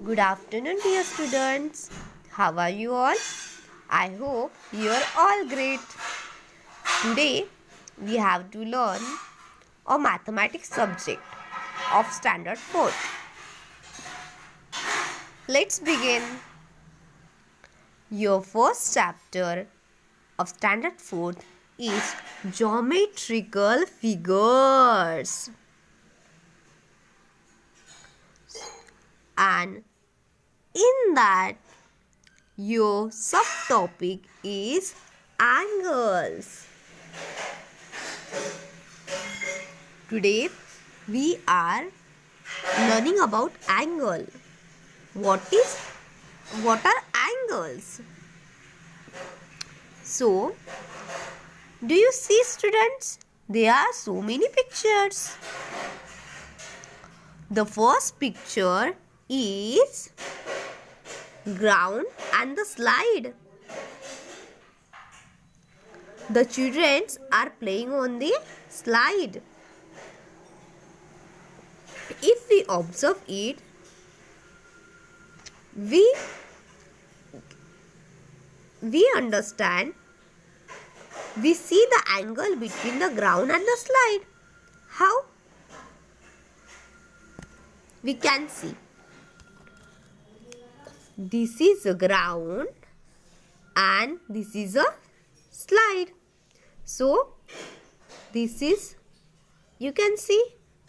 Good afternoon, dear students. How are you all? I hope you are all great. Today, we have to learn a mathematics subject of Standard 4. Let's begin. Your first chapter of Standard 4 is Geometrical Figures. And in that, your subtopic is angles. Today, we are learning about angle. What are angles? So, do you see, students? There are so many pictures. The first picture is ground and the slide. The children are playing on the slide. If we observe it, we understand. We see the angle between the ground and the slide. How? We can see. This is a ground and this is a slide. So, this is, you can see,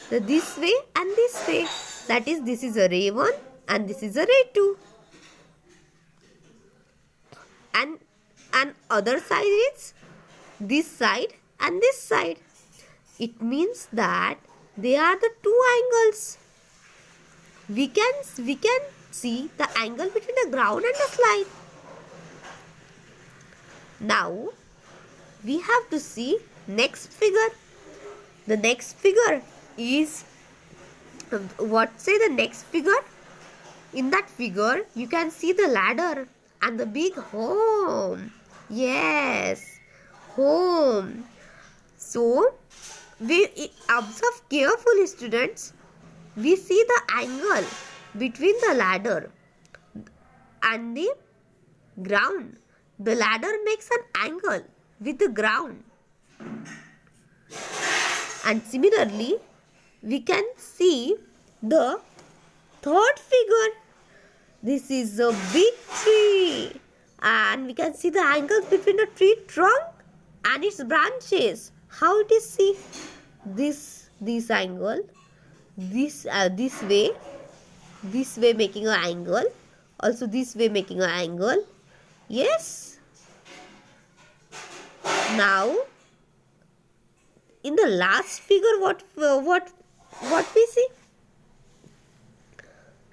this way and this way. That is, this is a ray 1 and this is a ray 2. And other side is this side and this side. It means that they are the two angles. We can see the angle between the ground and the slide. Now, we have to see next figure. The next figure is, the next figure? In that figure, you can see the ladder and the big home. Yes, home. So, we observe carefully, students. We see the angle between the ladder and the ground. The ladder makes an angle with the ground. And similarly, we can see the third figure. This is a big tree. And we can see the angles between the tree trunk and its branches. How it is see? This angle. This way making an angle, also this way making an angle. Yes. Now, in the last figure, what we see?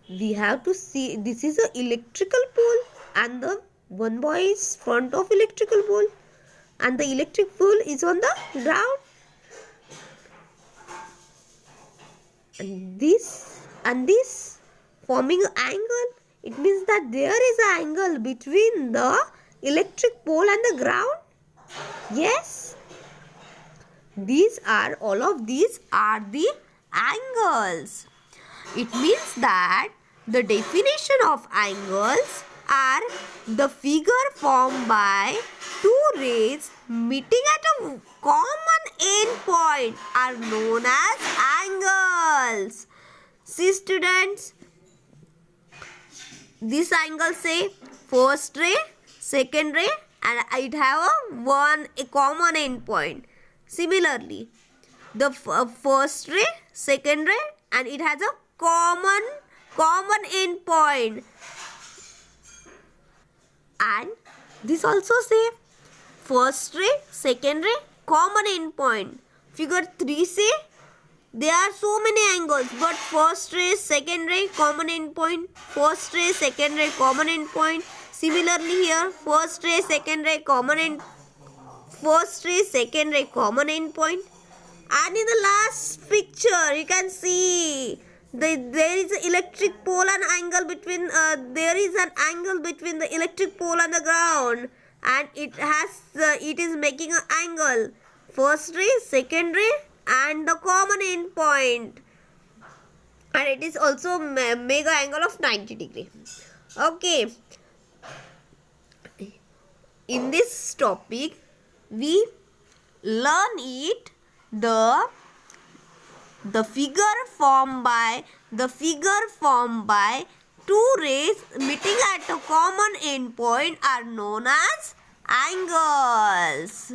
We have to see, this is an electrical pole and the one boy is front of electrical pole and the electric pole is on the ground. And this forming an angle. It means that there is an angle between the electric pole and the ground. Yes. All of these are the angles. It means that the definition of angles are the figure formed by two rays meeting at a common end point are known as angles. See, students, this angle say first ray, second ray, and it have a common end point. Similarly, the first ray, second ray, and it has a common end point. And this also say first ray, second ray, common end point. Figure 3 say there are so many angles, but first ray, second ray, common end point. First ray, second ray, common end point. Similarly here, first ray, second ray, common end. First ray, second ray, common end point. And in the last picture, you can see there is an electric pole and angle between. There is an angle between the electric pole and the ground, and it is making an angle. First ray, second ray, and the common end point. and it is also make an angle of 90 degree. Okay, in this topic we learn it the figure formed by two rays meeting at a common endpoint are known as angles.